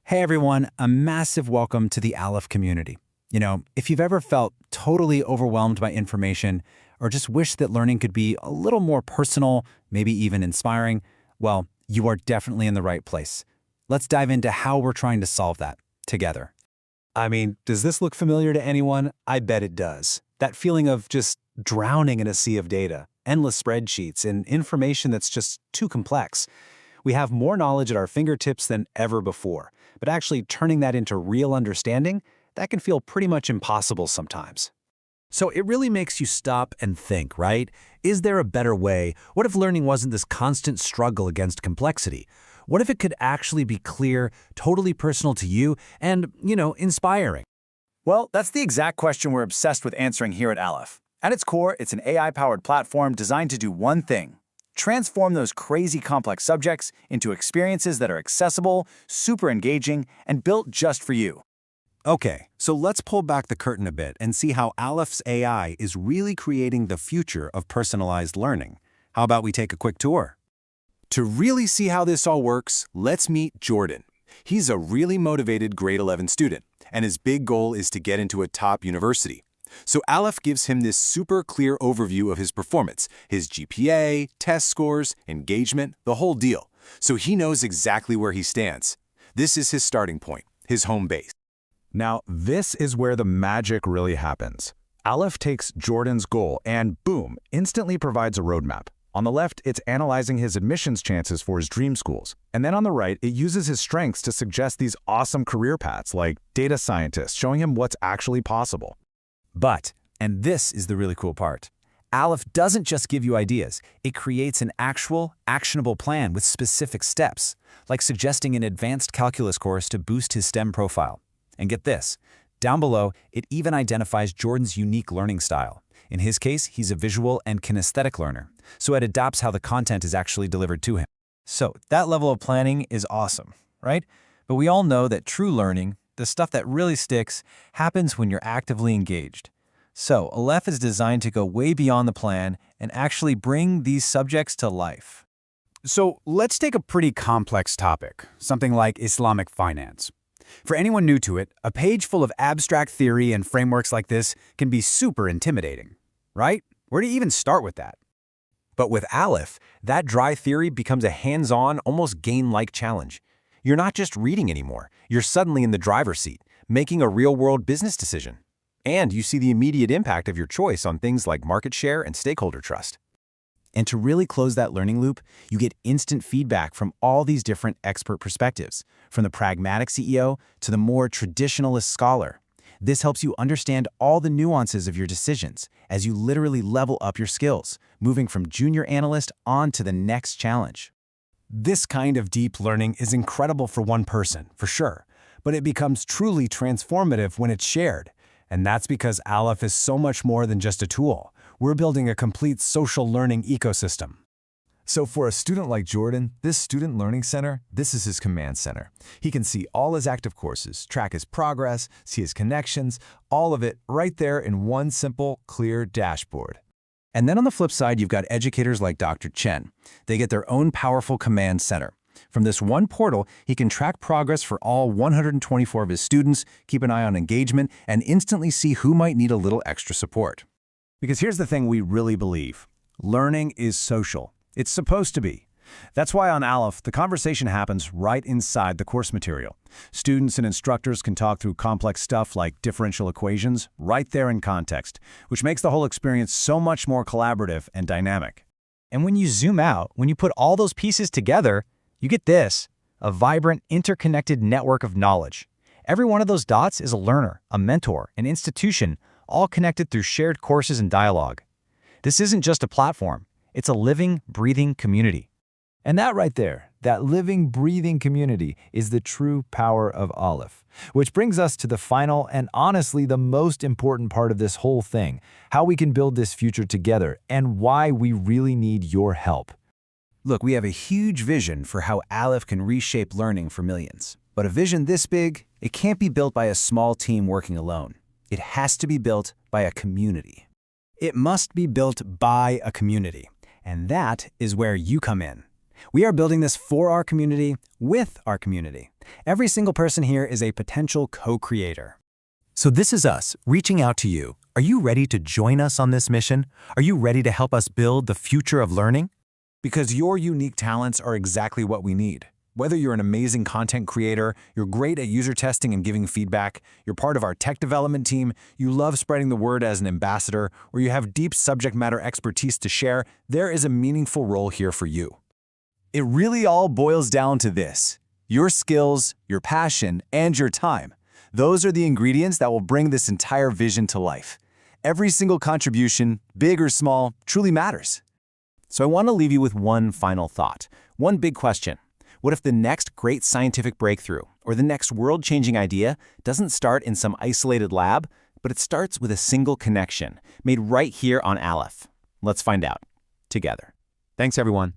Hey everyone, a massive welcome to the Alef community. If you've ever felt totally overwhelmed by information or just wish that learning could be a little more personal, maybe even inspiring, well, you are definitely in the right place. Let's dive into how we're trying to solve that together. Does this look familiar to anyone? I bet it does. That feeling of just drowning in a sea of data, endless spreadsheets, and information that's just too complex. We have more knowledge at our fingertips than ever before, but actually turning that into real understanding, that can feel pretty much impossible sometimes. So it really makes you stop and think, right? Is there a better way? What if learning wasn't this constant struggle against complexity? What if it could actually be clear, totally personal to you, and, inspiring? Well, that's the exact question we're obsessed with answering here at Alef. At its core, it's an AI-powered platform designed to do one thing: transform those crazy complex subjects into experiences that are accessible, super engaging, and built just for you. Okay, so let's pull back the curtain a bit and see how Alef's AI is really creating the future of personalized learning. How about we take a quick tour? To really see how this all works, let's meet Jordan. He's a really motivated grade 11 student, and his big goal is to get into a top university. So Alef gives him this super clear overview of his performance, his GPA, test scores, engagement, the whole deal. So he knows exactly where he stands. This is his starting point, his home base. Now, this is where the magic really happens. Alef takes Jordan's goal and, boom, instantly provides a roadmap. On the left, it's analyzing his admissions chances for his dream schools. And then on the right, it uses his strengths to suggest these awesome career paths like data scientist, showing him what's actually possible. But, and this is the really cool part, Alef doesn't just give you ideas, it creates an actual, actionable plan with specific steps, like suggesting an advanced calculus course to boost his STEM profile. And get this, down below, it even identifies Jordan's unique learning style. In his case, he's a visual and kinesthetic learner, so it adapts how the content is actually delivered to him. So that level of planning is awesome, right? But we all know that true learning, the stuff that really sticks, happens when you're actively engaged. So Alef is designed to go way beyond the plan and actually bring these subjects to life. So let's take a pretty complex topic, something like Islamic finance. For anyone new to it, a page full of abstract theory and frameworks like this can be super intimidating, right? Where do you even start with that? But with Alef, that dry theory becomes a hands-on, almost game-like challenge. You're not just reading anymore. You're suddenly in the driver's seat, making a real-world business decision. And you see the immediate impact of your choice on things like market share and stakeholder trust. And to really close that learning loop, you get instant feedback from all these different expert perspectives, from the pragmatic CEO to the more traditionalist scholar. This helps you understand all the nuances of your decisions as you literally level up your skills, moving from junior analyst on to the next challenge. This kind of deep learning is incredible for one person, for sure, but it becomes truly transformative when it's shared. And that's because Alef is so much more than just a tool. We're building a complete social learning ecosystem. So for a student like Jordan, this Student Learning Center, this is his command center. He can see all his active courses, track his progress, see his connections, all of it right there in one simple, clear dashboard. And then on the flip side, you've got educators like Dr. Chen. They get their own powerful command center. From this one portal, he can track progress for all 124 of his students, keep an eye on engagement, and instantly see who might need a little extra support. Because here's the thing we really believe. Learning is social. It's supposed to be. That's why on Alef, the conversation happens right inside the course material. Students and instructors can talk through complex stuff like differential equations right there in context, which makes the whole experience so much more collaborative and dynamic. And when you zoom out, when you put all those pieces together, you get this, a vibrant, interconnected network of knowledge. Every one of those dots is a learner, a mentor, an institution, all connected through shared courses and dialogue. This isn't just a platform, it's a living, breathing community. And that right there, that living, breathing community, is the true power of Alef. Which brings us to the final and honestly the most important part of this whole thing, how we can build this future together and why we really need your help. Look, we have a huge vision for how Alef can reshape learning for millions. But a vision this big, it can't be built by a small team working alone. It has to be built by a community. It must be built by a community. And that is where you come in. We are building this for our community, with our community. Every single person here is a potential co-creator. So this is us, reaching out to you. Are you ready to join us on this mission? Are you ready to help us build the future of learning? Because your unique talents are exactly what we need. Whether you're an amazing content creator, you're great at user testing and giving feedback, you're part of our tech development team, you love spreading the word as an ambassador, or you have deep subject matter expertise to share, there is a meaningful role here for you. It really all boils down to this: your skills, your passion, and your time. Those are the ingredients that will bring this entire vision to life. Every single contribution, big or small, truly matters. So I want to leave you with one final thought, one big question. What if the next great scientific breakthrough or the next world-changing idea doesn't start in some isolated lab, but it starts with a single connection made right here on Alef? Let's find out together. Thanks, everyone.